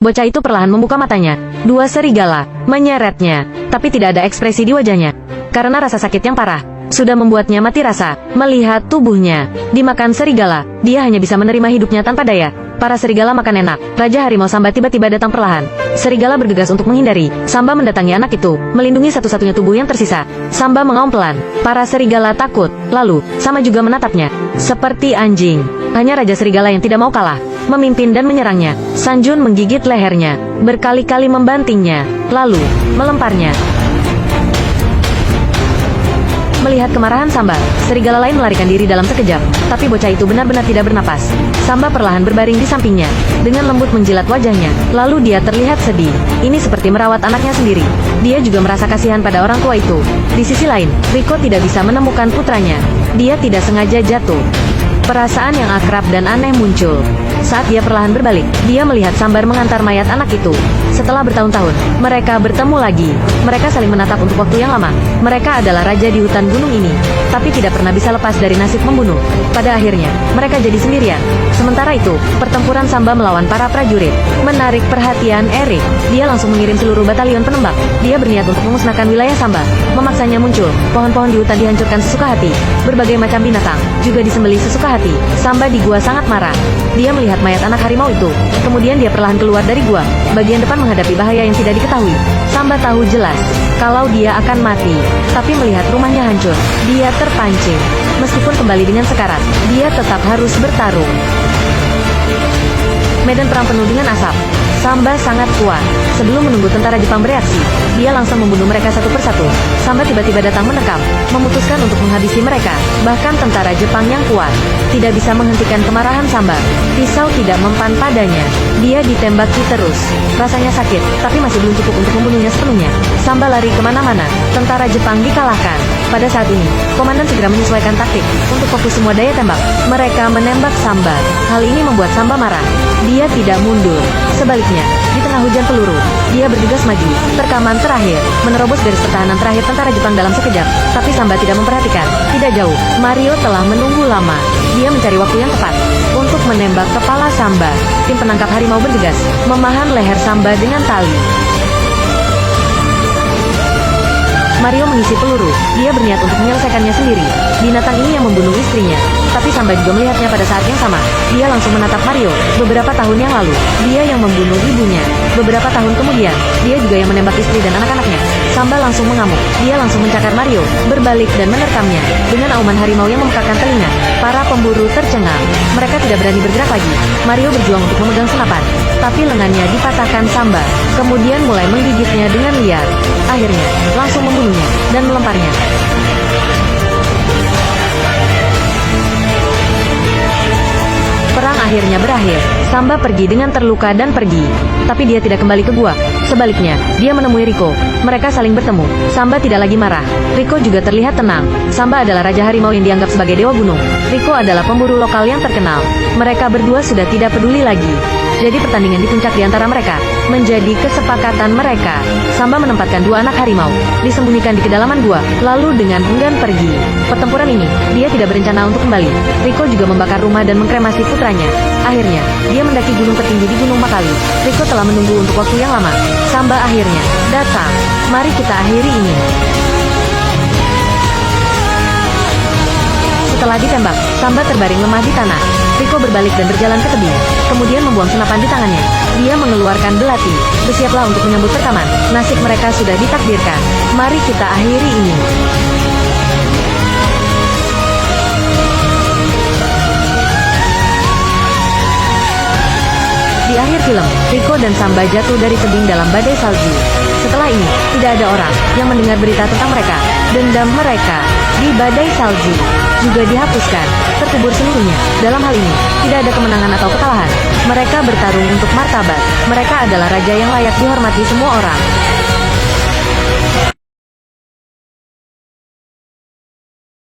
Bocah itu perlahan membuka matanya. Dua serigala menyeretnya, tapi tidak ada ekspresi di wajahnya. Karena rasa sakit yang parah sudah membuatnya mati rasa. Melihat tubuhnya dimakan serigala, dia hanya bisa menerima hidupnya tanpa daya. Para serigala makan enak. Raja Harimau Samba tiba-tiba datang perlahan. Serigala bergegas untuk menghindari. Samba mendatangi anak itu, melindungi satu-satunya tubuh yang tersisa. Samba mengaum pelan. Para serigala takut. Lalu, Samba juga menatapnya. Seperti anjing. Hanya Raja Serigala yang tidak mau kalah. Memimpin dan menyerangnya. Sanjun menggigit lehernya. Berkali-kali membantingnya. Lalu, melemparnya. Melihat kemarahan Samba, serigala lain melarikan diri dalam sekejap. Tapi bocah itu benar-benar tidak bernapas. Samba perlahan berbaring di sampingnya, dengan lembut menjilat wajahnya. Lalu dia terlihat sedih. Ini seperti merawat anaknya sendiri. Dia juga merasa kasihan pada orang tua itu. Di sisi lain, Riko tidak bisa menemukan putranya. Dia tidak sengaja jatuh. Perasaan yang akrab dan aneh muncul. Saat dia perlahan berbalik, dia melihat Sambar mengantar mayat anak itu. Setelah bertahun-tahun, mereka bertemu lagi. Mereka saling menatap untuk waktu yang lama. Mereka adalah raja di hutan gunung ini, tapi tidak pernah bisa lepas dari nasib membunuh. Pada akhirnya, mereka jadi sendirian. Sementara itu, pertempuran Samba melawan para prajurit menarik perhatian Erik. Dia langsung mengirim seluruh batalion penembak. Dia berniat untuk memusnahkan wilayah Samba. Memaksanya muncul, pohon-pohon di hutan dihancurkan sesuka hati. Berbagai macam binatang juga disembelih sesuka hati. Samba di gua sangat marah. Dia melihat mayat anak harimau itu. Kemudian dia perlahan keluar dari gua. Bagian depan menghadapi bahaya yang tidak diketahui. Samba tahu jelas kalau dia akan mati. Tapi melihat rumahnya hancur, dia terpancing. Meskipun kembali dengan sekarat, dia tetap harus bertarung. Medan perang penuh dengan asap. Samba sangat kuat. Sebelum menunggu tentara Jepang bereaksi, dia langsung membunuh mereka satu persatu. Samba tiba-tiba datang mendekam, memutuskan untuk menghabisi mereka. Bahkan tentara Jepang yang kuat tidak bisa menghentikan kemarahan Samba. Pisau tidak mempan padanya. Dia ditembaki terus. Rasanya sakit, tapi masih belum cukup untuk membunuhnya sepenuhnya. Samba lari kemana-mana. Tentara Jepang dikalahkan. Pada saat ini, komandan segera menyesuaikan taktik untuk fokus semua daya tembak. Mereka menembak Samba. Hal ini membuat Samba marah. Dia tidak mundur. Sebaliknya, di tengah hujan peluru, dia bergegas maju. Terkaman terakhir, menerobos garis pertahanan terakhir tentara Jepang dalam sekejap. Tapi Samba tidak memperhatikan. Tidak jauh, Mario telah menunggu lama. Dia mencari waktu yang tepat untuk menembak kepala Samba. Tim penangkap harimau bergegas, memahan leher Samba dengan tali. Mario mengisi peluru. Dia berniat untuk menyelesaikannya sendiri. Binatang ini yang membunuh istrinya. Tapi Samba juga melihatnya pada saat yang sama. Dia langsung menatap Mario. Beberapa tahun yang lalu, dia yang membunuh ibunya. Beberapa tahun kemudian, dia juga yang menembak istri dan anak-anaknya. Samba langsung mengamuk. Dia langsung mencakar Mario, berbalik dan menerkamnya. Dengan auman harimau yang memekakkan telinga, para pemburu tercengang. Mereka tidak berani bergerak lagi. Mario berjuang untuk memegang senapan. Tapi lengannya dipatahkan Samba. Kemudian mulai menggigitnya dengan liar. Akhirnya, langsung membunuhnya dan melemparnya. Perang akhirnya berakhir. Samba pergi dengan terluka dan pergi. Tapi dia tidak kembali ke gua. Sebaliknya, dia menemui Riko. Mereka saling bertemu. Samba tidak lagi marah. Riko juga terlihat tenang. Samba adalah Raja Harimau yang dianggap sebagai dewa gunung. Riko adalah pemburu lokal yang terkenal. Mereka berdua sudah tidak peduli lagi. Jadi pertandingan di puncak di antara mereka menjadi kesepakatan mereka. Samba menempatkan dua anak harimau, disembunyikan di kedalaman gua, lalu dengan enggan pergi. Pertempuran ini, dia tidak berencana untuk kembali. Riko juga membakar rumah dan mengkremasi putranya. Akhirnya, dia mendaki gunung tertinggi di Gunung Makali. Riko telah menunggu untuk waktu yang lama. Samba akhirnya datang. Mari kita akhiri ini. Setelah ditembak, Samba terbaring lemah di tanah. Riko berbalik dan berjalan ke tebing. Kemudian membuang senapan di tangannya. Dia mengeluarkan belati. Bersiaplah untuk menyambut perkaman. Nasib mereka sudah ditakdirkan. Mari kita akhiri ini. Di akhir film, Riko dan Samba jatuh dari tebing dalam badai salju. Setelah ini, tidak ada orang yang mendengar berita tentang mereka. Dendam mereka di badai salju juga dihapuskan, terkubur seluruhnya. Dalam hal ini, tidak ada kemenangan atau kekalahan. Mereka bertarung untuk martabat. Mereka adalah raja yang layak dihormati semua orang.